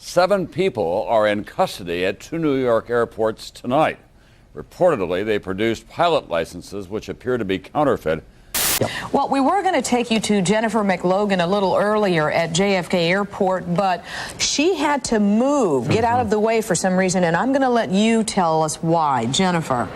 7 people are in custody at 2 New York airports tonight. Reportedly, they produced pilot licenses which appear to be counterfeit. Well, we were going to take you to Jennifer McLogan a little earlier at JFK Airport, but she had to move, get out of the way for some reason, and I'm going to let you tell us why. Jennifer.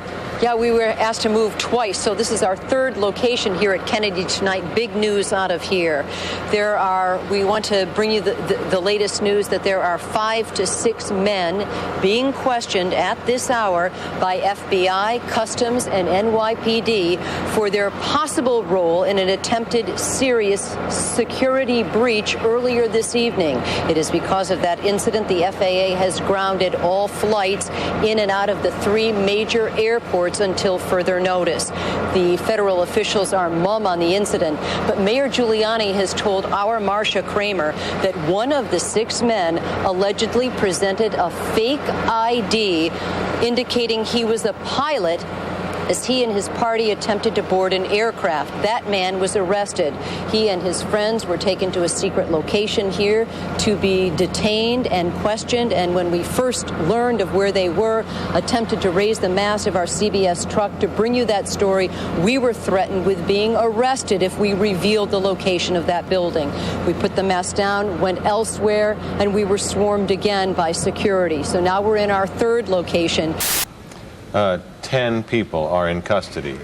Yeah, we were asked to move twice, so this is our 3rd location here at Kennedy tonight. Big news out of here. We want to bring you the latest news that there are 5 to 6 men being questioned at this hour by FBI, Customs, and NYPD for their possible role in an attempted serious security breach earlier this evening. It is because of that incident the FAA has grounded all flights in and out of the 3 major airports until further notice. The federal officials are mum on the incident, but Mayor Giuliani has told our Marcia Kramer that one of the 6 men allegedly presented a fake ID indicating he was a pilot as he and his party attempted to board an aircraft. That man was arrested. He and his friends were taken to a secret location here to be detained and questioned, and when we first learned of where they were, attempted to raise the mast of our CBS truck to bring you that story, we were threatened with being arrested if we revealed the location of that building. We put the mast down, went elsewhere, and we were swarmed again by security. So now we're in our 3rd location. 10 people are in custody.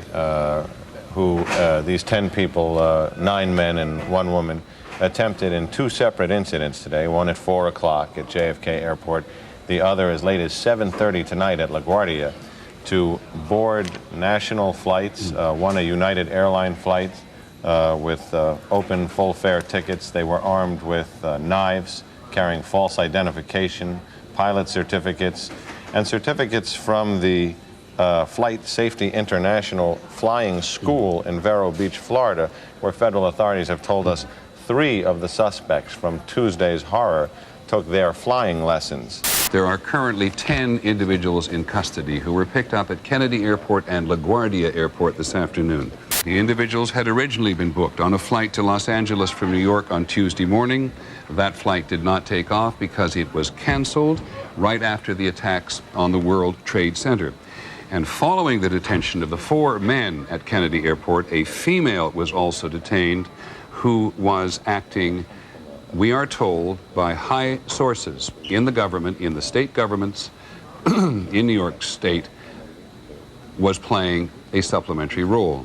These 10 people, 9 men and 1 woman, attempted in 2 separate incidents today. One at 4 o'clock at JFK Airport, the other as late as 7:30 tonight at LaGuardia, to board national flights. One a United Airline flight with open full fare tickets. They were armed with knives, carrying false identification, pilot certificates, and certificates from the Flight Safety International Flying School in Vero Beach, Florida, where federal authorities have told us 3 of the suspects from Tuesday's horror took their flying lessons. There are currently 10 individuals in custody who were picked up at Kennedy Airport and LaGuardia Airport this afternoon. The individuals had originally been booked on a flight to Los Angeles from New York on Tuesday morning. That flight did not take off because it was canceled right after the attacks on the World Trade Center. And following the detention of the 4 men at Kennedy Airport, a female was also detained who was acting, we are told, by high sources in the government, in the state governments, in New York State, was playing a supplementary role.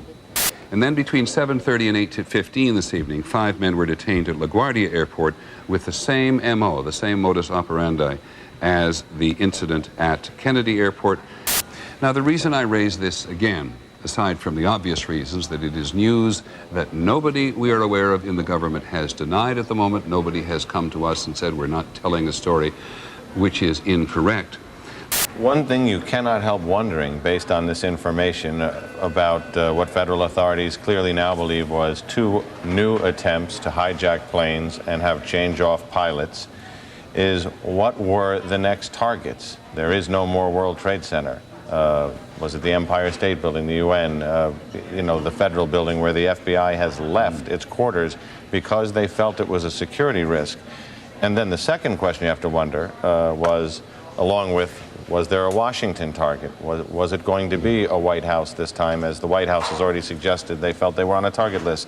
And then between 7:30 and 8:15 this evening, 5 men were detained at LaGuardia Airport with the same MO, the same modus operandi as the incident at Kennedy Airport. Now, the reason I raise this again, aside from the obvious reasons that it is news that nobody we are aware of in the government has denied at the moment, nobody has come to us and said we're not telling a story which is incorrect. One thing you cannot help wondering, based on this information, about what federal authorities clearly now believe was 2 new attempts to hijack planes and have change-off pilots, is what were the next targets? There is no more World Trade Center. Was it the Empire State Building, the UN, the federal building where the FBI has left its quarters because they felt it was a security risk? And then the second question you have to wonder was, along with, was there a Washington target? Was it going to be a White House this time, as the White House has already suggested they felt they were on a target list?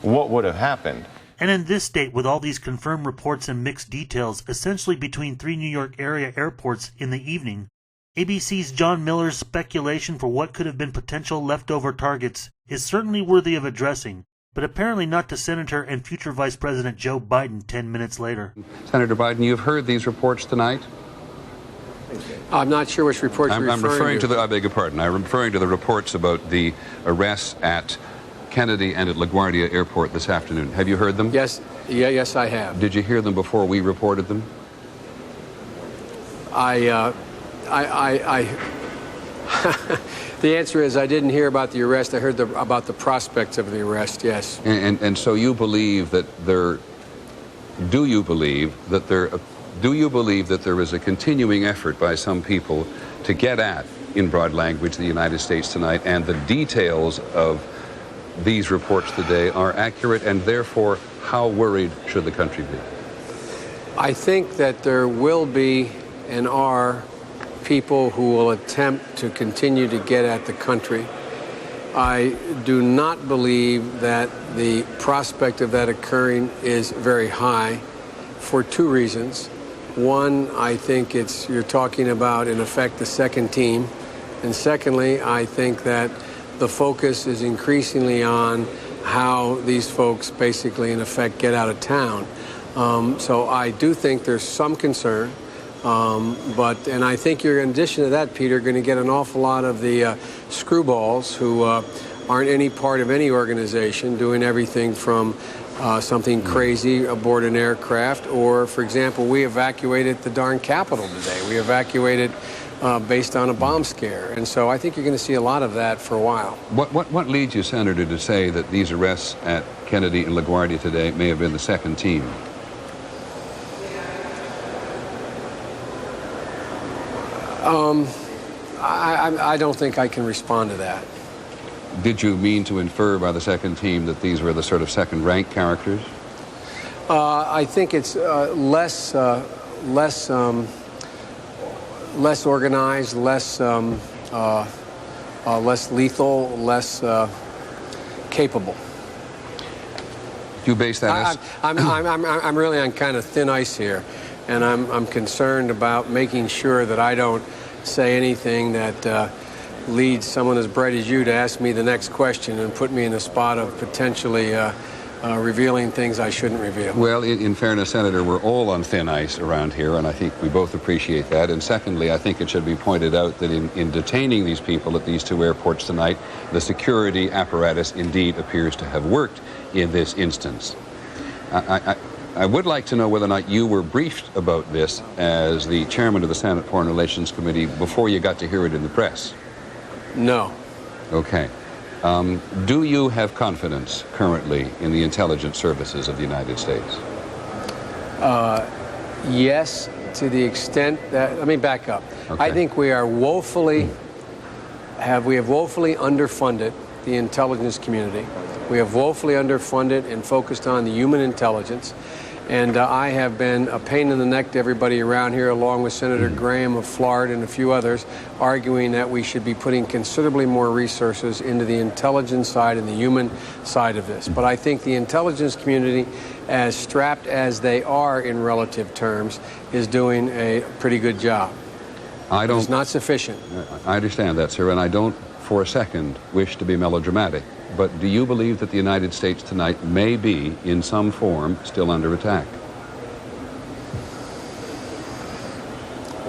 What would have happened? And in this state, with all these confirmed reports and mixed details, essentially between 3 New York area airports in the evening, ABC's John Miller's speculation for what could have been potential leftover targets is certainly worthy of addressing, but apparently not to Senator and future Vice President Joe Biden 10 minutes later. Senator Biden, you've heard these reports tonight? I'm not sure which reports you're referring to. I beg your pardon. I'm referring to the reports about the arrests at Kennedy and at LaGuardia Airport this afternoon. Have you heard them? Yes. Yes, I have. Did you hear them before we reported them? The answer is I didn't hear about the arrest. I heard about the prospects of the arrest, yes. And so you believe that do you believe that there is a continuing effort by some people to get at, in broad language, the United States tonight, and the details of these reports today are accurate, and therefore, how worried should the country be? I think that there will be and are people who will attempt to continue to get at the country. I do not believe that the prospect of that occurring is very high for two reasons. One, I think you're talking about, in effect, the second team. And secondly, I think that the focus is increasingly on how these folks basically, in effect, get out of town. So I do think there's some concern. And I think you're, in addition to that, Peter, going to get an awful lot of the screwballs who aren't any part of any organization, doing everything from something crazy aboard an aircraft, or, for example, we evacuated the darn Capitol today. We evacuated based on a bomb scare. And so I think you're going to see a lot of that for a while. What leads you, Senator, to say that these arrests at Kennedy and LaGuardia today may have been the second team? I don't think I can respond to that. Did you mean to infer by the second team that these were the sort of second-rank characters? I think it's less organized, less lethal, less capable. Do you base that? I'm really on kind of thin ice here, and I'm concerned about making sure that I don't say anything that leads someone as bright as you to ask me the next question and put me in a spot of potentially revealing things I shouldn't reveal. Well, in fairness, Senator, we're all on thin ice around here, and I think we both appreciate that. And secondly, I think it should be pointed out that in detaining these people at these two airports tonight, the security apparatus indeed appears to have worked in this instance. I would like to know whether or not you were briefed about this as the chairman of the Senate Foreign Relations Committee before you got to hear it in the press. No. Okay. Do you have confidence currently in the intelligence services of the United States? Yes, to the extent that, let me back up. Okay. I think we are woefully underfunded the intelligence community. We have woefully underfunded and focused on the human intelligence. And I have been a pain in the neck to everybody around here, along with Senator Graham of Florida and a few others, arguing that we should be putting considerably more resources into the intelligence side and the human side of this. But I think the intelligence community, as strapped as they are in relative terms, is doing a pretty good job. It's not sufficient. I understand that, sir, and I don't for a second wish to be melodramatic. But do you believe that the United States tonight may be, in some form, still under attack?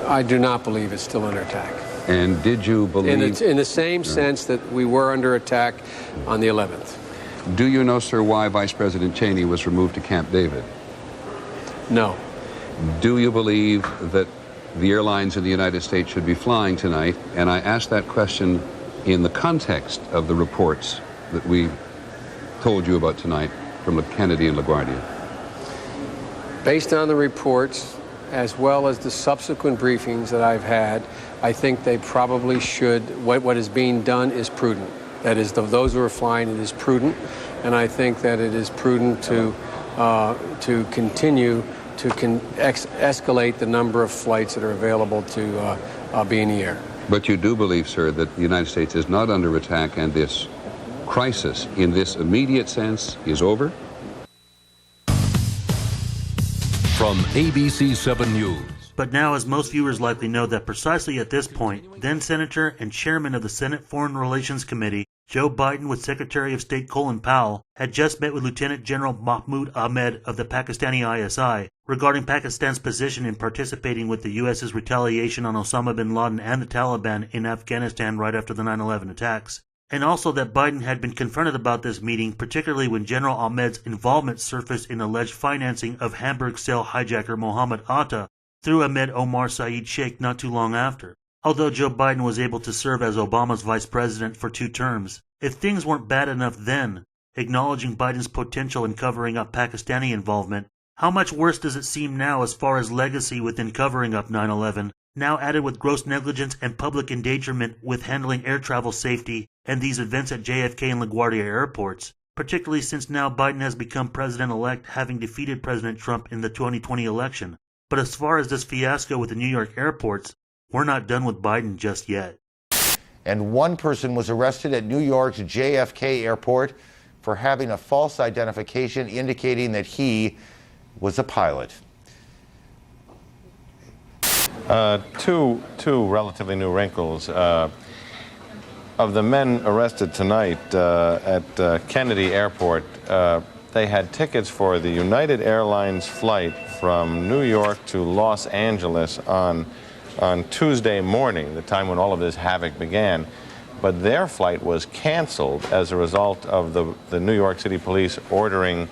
I do not believe it's still under attack. And did you believe... In the same sense that we were under attack on the 11th. Do you know, sir, why Vice President Cheney was removed to Camp David? No. Do you believe that the airlines in the United States should be flying tonight? And I ask that question in the context of the reports that we told you about tonight from Kennedy and LaGuardia. Based on the reports, as well as the subsequent briefings that I've had, I think they probably should. What is being done is prudent. That is, those who are flying, it is prudent, and I think that it is prudent to continue to escalate the number of flights that are available to be in the air. But you do believe, sir, that the United States is not under attack and this crisis, in this immediate sense, is over? From ABC 7 News. But now, as most viewers likely know, that precisely at this point, then Senator and Chairman of the Senate Foreign Relations Committee, Joe Biden, with Secretary of State Colin Powell, had just met with Lieutenant General Mahmoud Ahmed of the Pakistani ISI regarding Pakistan's position in participating with the U.S.'s retaliation on Osama bin Laden and the Taliban in Afghanistan right after the 9/11 attacks. And also that Biden had been confronted about this meeting, particularly when General Ahmed's involvement surfaced in alleged financing of Hamburg cell hijacker Mohammed Atta through Ahmed Omar Saeed Sheikh not too long after. Although Joe Biden was able to serve as Obama's vice president for 2 terms, if things weren't bad enough then, acknowledging Biden's potential in covering up Pakistani involvement, how much worse does it seem now as far as legacy within covering up 9/11, now added with gross negligence and public endangerment with handling air travel safety and these events at JFK and LaGuardia airports, particularly since now Biden has become president-elect, having defeated President Trump in the 2020 election? But as far as this fiasco with the New York airports, we're not done with Biden just yet. And one person was arrested at New York's JFK airport for having a false identification indicating that he was a pilot. Two relatively new wrinkles. Of the men arrested tonight at Kennedy Airport, they had tickets for the United Airlines flight from New York to Los Angeles on Tuesday morning, the time when all of this havoc began. But their flight was canceled as a result of the New York City police ordering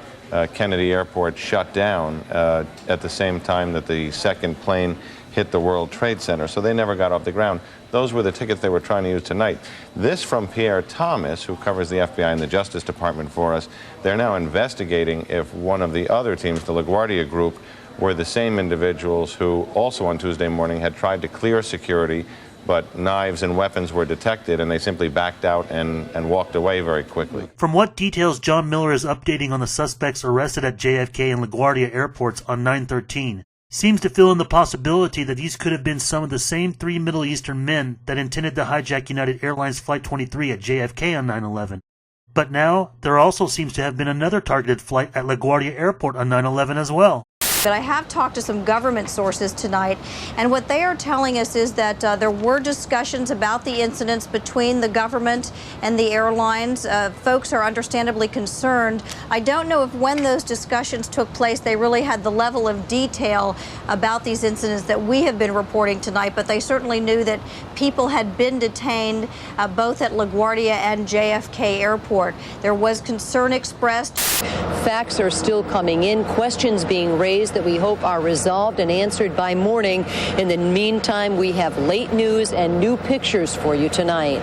Kennedy Airport shut down at the same time that the second plane hit the World Trade Center. So they never got off the ground. Those were the tickets they were trying to use tonight. This from Pierre Thomas, who covers the FBI and the Justice Department for us. They're now investigating if one of the other teams, the LaGuardia group, were the same individuals who also on Tuesday morning had tried to clear security, but knives and weapons were detected, and they simply backed out and walked away very quickly. From what details John Miller is updating on the suspects arrested at JFK and LaGuardia airports on 9/13, seems to fill in the possibility that these could have been some of the same three Middle Eastern men that intended to hijack United Airlines Flight 23 at JFK on 9/11. But now, there also seems to have been another targeted flight at LaGuardia Airport on 9/11 as well. But I have talked to some government sources tonight, and what they are telling us is that there were discussions about the incidents between the government and the airlines. Folks are understandably concerned. I don't know if when those discussions took place, they really had the level of detail about these incidents that we have been reporting tonight, but they certainly knew that people had been detained both at LaGuardia and JFK Airport. There was concern expressed. Facts are still coming in, questions being raised that we hope are resolved and answered by morning. In the meantime, we have late news and new pictures for you tonight.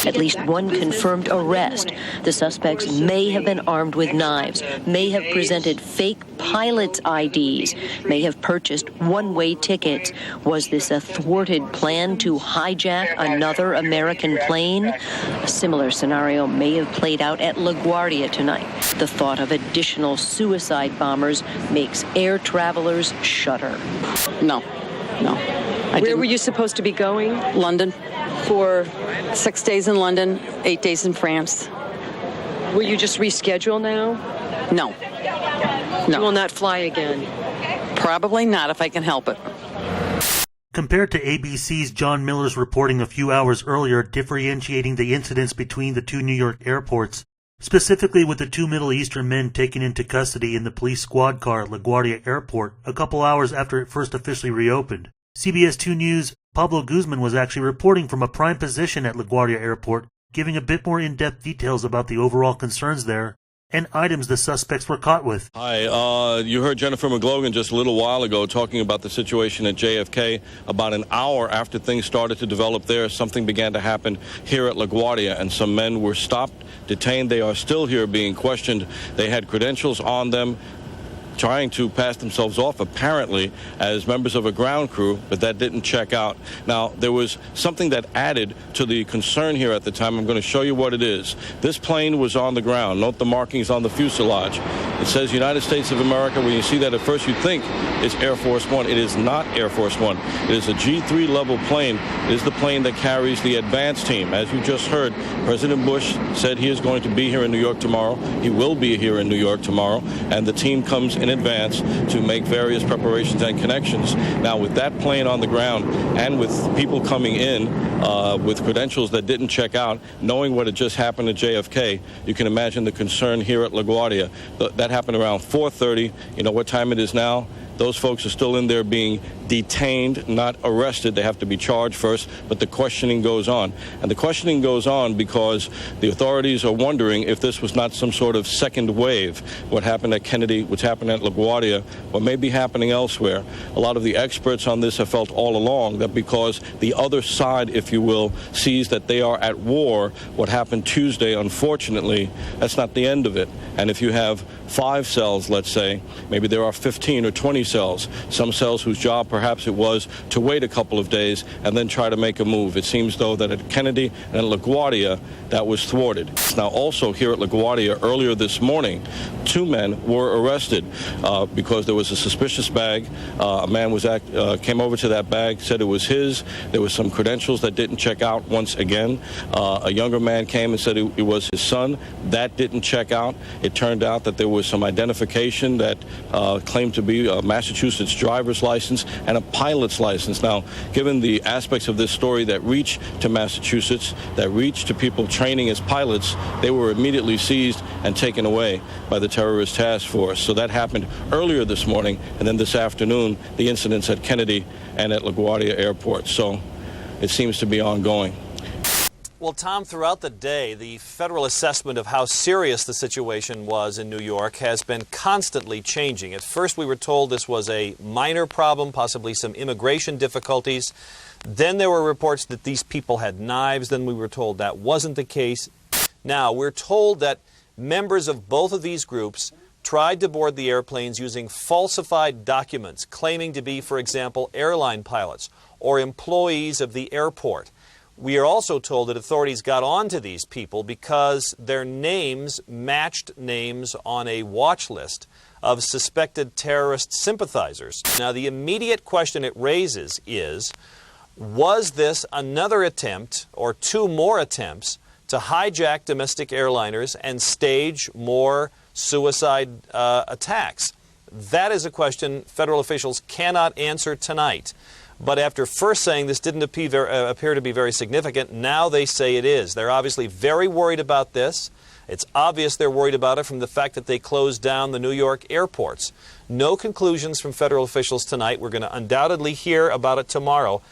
At least one confirmed arrest. The suspects may have been armed with knives, may have presented fake pilot's IDs, may have purchased one-way tickets. Was this a thwarted plan to hijack another American plane? A similar scenario may have played out at LaGuardia tonight. The thought of additional suicide bombers makes air travelers shudder. No. Where were you supposed to be going? London. For 6 days in London, 8 days in France. Will you just reschedule now? No. You will not fly again? Probably not if I can help it. Compared to ABC's John Miller's reporting a few hours earlier differentiating the incidents between the two New York airports, specifically with the two Middle Eastern men taken into custody in the police squad car at LaGuardia Airport a couple hours after it first officially reopened, CBS 2 News' Pablo Guzman was actually reporting from a prime position at LaGuardia Airport, giving a bit more in-depth details about the overall concerns there and items the suspects were caught with. Hi, you heard Jennifer McLogan just a little while ago talking about the situation at JFK. About an hour after things started to develop there, something began to happen here at LaGuardia, and some men were stopped, detained. They are still here being questioned. They had credentials on them, trying to pass themselves off apparently as members of a ground crew, but that didn't check out. Now, there was something that added to the concern here at the time. I'm going to show you what it is. This plane was on the ground. Note the markings on the fuselage. It says United States of America. When you see that at first, you think it's Air Force One. It is not Air Force One. It is a G3 level plane. It is the plane that carries the advance team. As you just heard, President Bush said he is going to be here in New York tomorrow. He will be here in New York tomorrow, and the team comes in advance to make various preparations and connections. Now, with that plane on the ground and with people coming in with credentials that didn't check out, knowing what had just happened at JFK, you can imagine the concern here at LaGuardia. That happened around 4:30. You know what time it is now? Those folks are still in there being detained, not arrested. They have to be charged first, but the questioning goes on. And the questioning goes on because the authorities are wondering if this was not some sort of second wave. What happened at Kennedy, what's happened at LaGuardia, what may be happening elsewhere. A lot of the experts on this have felt all along that because the other side, if you will, sees that they are at war, what happened Tuesday, unfortunately, that's not the end of it. And if you have 5 cells, let's say, maybe there are 15 or 20 cells. Some cells whose job perhaps it was to wait a couple of days and then try to make a move. It seems, though, that at Kennedy and at LaGuardia, that was thwarted. Now, also here at LaGuardia earlier this morning, 2 men were arrested because there was a suspicious bag. A man came over to that bag, said it was his. There was some credentials that didn't check out once again. A younger man came and said it was his son. That didn't check out. It turned out that there was some identification that claimed to be a Massachusetts driver's license and a pilot's license. Now, given the aspects of this story that reach to Massachusetts, that reach to people training as pilots, they were immediately seized and taken away by the terrorist task force. So that happened earlier this morning, and then this afternoon, the incidents at Kennedy and at LaGuardia Airport. So it seems to be ongoing. Well, Tom, throughout the day, the federal assessment of how serious the situation was in New York has been constantly changing. At first, we were told this was a minor problem, possibly some immigration difficulties. Then there were reports that these people had knives. Then we were told that wasn't the case. Now, we're told that members of both of these groups tried to board the airplanes using falsified documents, claiming to be, for example, airline pilots or employees of the airport. We are also told that authorities got on to these people because their names matched names on a watch list of suspected terrorist sympathizers. Now, the immediate question it raises is, was this another attempt or 2 more attempts to hijack domestic airliners and stage more suicide attacks? That is a question federal officials cannot answer tonight. But after first saying this didn't appear to be very significant, now they say it is. They're obviously very worried about this. It's obvious they're worried about it from the fact that they closed down the New York airports. No conclusions from federal officials tonight. We're going to undoubtedly hear about it tomorrow.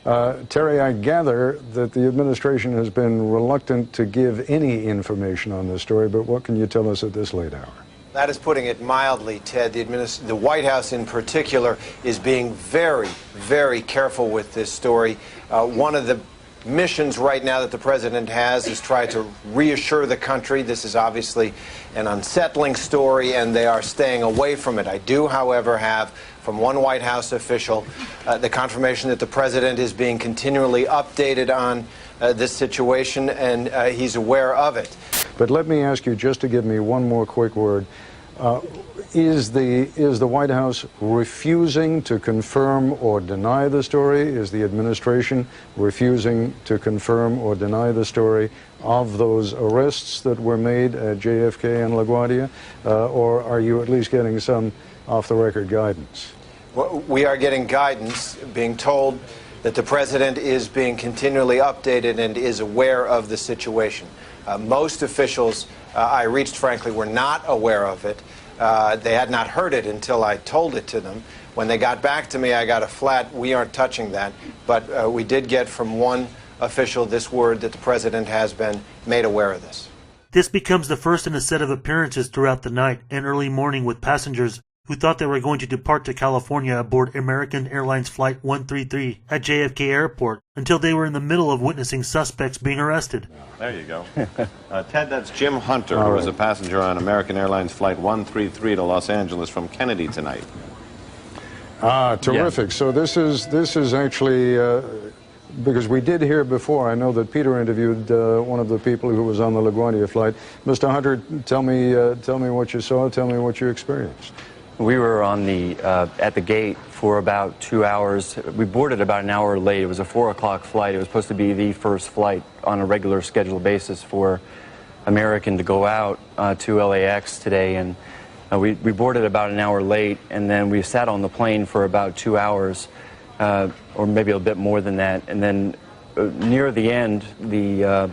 Terry, I gather that the administration has been reluctant to give any information on this story, but what can you tell us at this late hour? That is putting it mildly, Ted. The White House in particular is being very, very careful with this story. One of the missions right now that the president has is try to reassure the country. This is obviously an unsettling story, and they are staying away from it. I do, however, have from one White House official the confirmation that the president is being continually updated on this situation, and he's aware of it. But let me ask you, just to give me one more quick word, is the White House refusing to confirm or deny the story? Is the administration refusing to confirm or deny the story of those arrests that were made at JFK and LaGuardia? Or are you at least getting some off-the-record guidance? Well, we are getting guidance, being told that the president is being continually updated and is aware of the situation. Most officials I reached, frankly, were not aware of it. They had not heard it until I told it to them. When they got back to me, I got a flat, we aren't touching that. But we did get from one official this word that the president has been made aware of this. This becomes the first in a set of appearances throughout the night and early morning with passengers who thought they were going to depart to California aboard American Airlines Flight 133 at JFK Airport until they were in the middle of witnessing suspects being arrested. There you go. Ted, that's Jim Hunter, who was a passenger on American Airlines Flight 133 to Los Angeles from Kennedy tonight. Terrific. Yeah. So this is actually, because we did hear before, I know that Peter interviewed one of the people who was on the LaGuardia flight. Mr. Hunter, tell me what you saw, tell me what you experienced. We were on at the gate for about 2 hours. We boarded about an hour late. It was a 4 o'clock flight. It was supposed to be the first flight on a regular scheduled basis for American to go out to LAX today. And we boarded about an hour late, and then we sat on the plane for about 2 hours, or maybe a bit more than that. And then near the end, the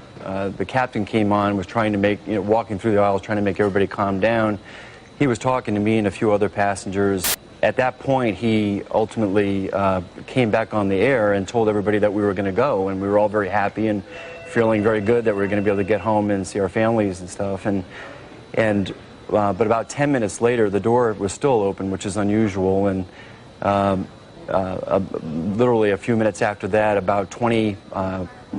captain came on, was trying to make, walking through the aisles, trying to make everybody calm down. He was talking to me and a few other passengers. At that point, he ultimately came back on the air and told everybody that we were going to go, and we were all very happy and feeling very good that we were going to be able to get home and see our families and stuff. But about 10 minutes later, the door was still open, which is unusual, and literally a few minutes after that, about 20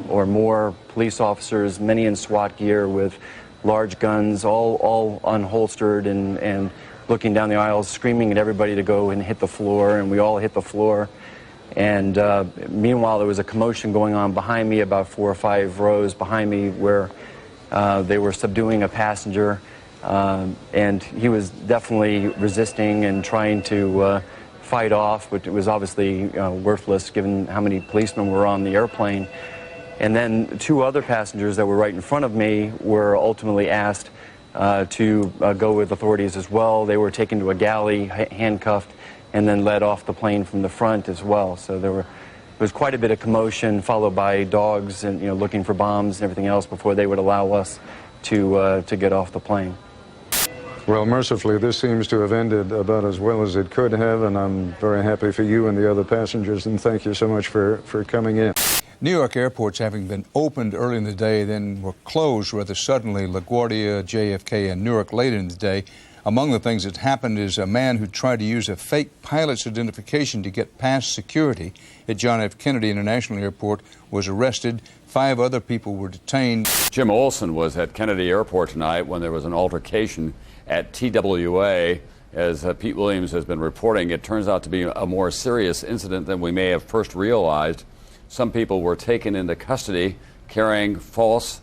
or more police officers, many in SWAT gear with large guns, all unholstered and looking down the aisles, screaming at everybody to go and hit the floor, and we all hit the floor. And meanwhile, there was a commotion going on behind me, about 4 or 5 rows behind me, where they were subduing a passenger. And he was definitely resisting and trying to fight off, but it was obviously worthless given how many policemen were on the airplane. And then 2 other passengers that were right in front of me were ultimately asked to go with authorities as well. They were taken to a galley, handcuffed, and then led off the plane from the front as well. So there was quite a bit of commotion, followed by dogs and looking for bombs and everything else before they would allow us to get off the plane. Well, mercifully, this seems to have ended about as well as it could have, and I'm very happy for you and the other passengers, and thank you so much for coming in. New York airports, having been opened early in the day, then were closed rather suddenly. LaGuardia, JFK, and Newark later in the day. Among the things that happened is a man who tried to use a fake pilot's identification to get past security at John F. Kennedy International Airport was arrested. 5 other people were detained. Jim Olsen was at Kennedy Airport tonight when there was an altercation at TWA. As Pete Williams has been reporting, it turns out to be a more serious incident than we may have first realized. Some people were taken into custody carrying false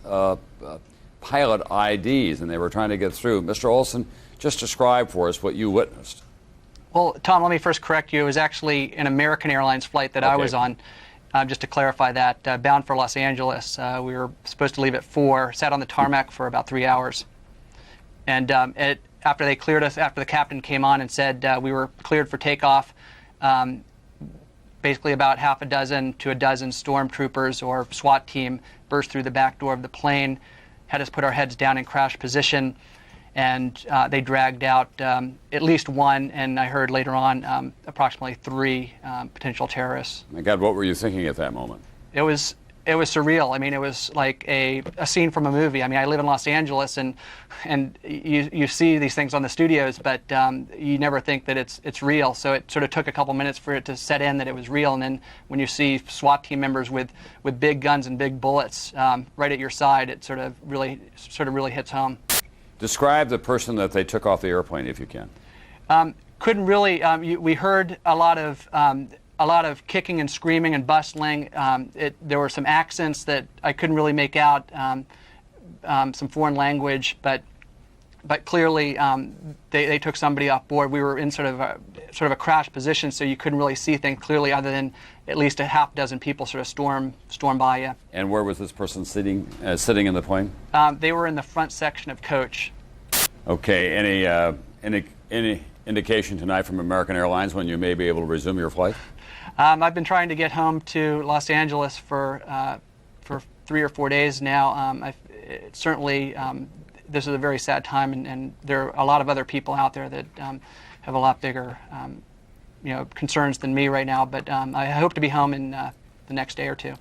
pilot IDs, and they were trying to get through. Mr. Olsen, just describe for us what you witnessed. Well, Tom, let me first correct you. It was actually an American Airlines flight that I was on, just to clarify that, bound for Los Angeles. We were supposed to leave at 4, sat on the tarmac for about 3 hours. And after they cleared us, after the captain came on and said we were cleared for takeoff, basically about half a dozen to a dozen stormtroopers or SWAT team burst through the back door of the plane, had us put our heads down in crash position, and they dragged out at least 1, and I heard later on approximately 3 potential terrorists. My God, what were you thinking at that moment? It was surreal. I mean, it was like a scene from a movie. I mean, I live in Los Angeles, and you see these things on the studios, but you never think that it's real. So it sort of took a couple minutes for it to set in that it was real. And then when you see SWAT team members with big guns and big bullets right at your side, it sort of really hits home. Describe the person that they took off the airplane, if you can. Couldn't really. We heard a lot of kicking and screaming and bustling. There were some accents that I couldn't really make out, some foreign language, but clearly they took somebody off board. We were in sort of a crash position, so you couldn't really see things clearly, other than at least a half dozen people sort of storm by you. And where was this person sitting in the plane? They were in the front section of coach. Okay. Any indication tonight from American Airlines when you may be able to resume your flight? I've been trying to get home to Los Angeles for 3 or 4 days now. Certainly, this is a very sad time, and there are a lot of other people out there that have a lot bigger concerns than me right now. But I hope to be home in the next day or 2.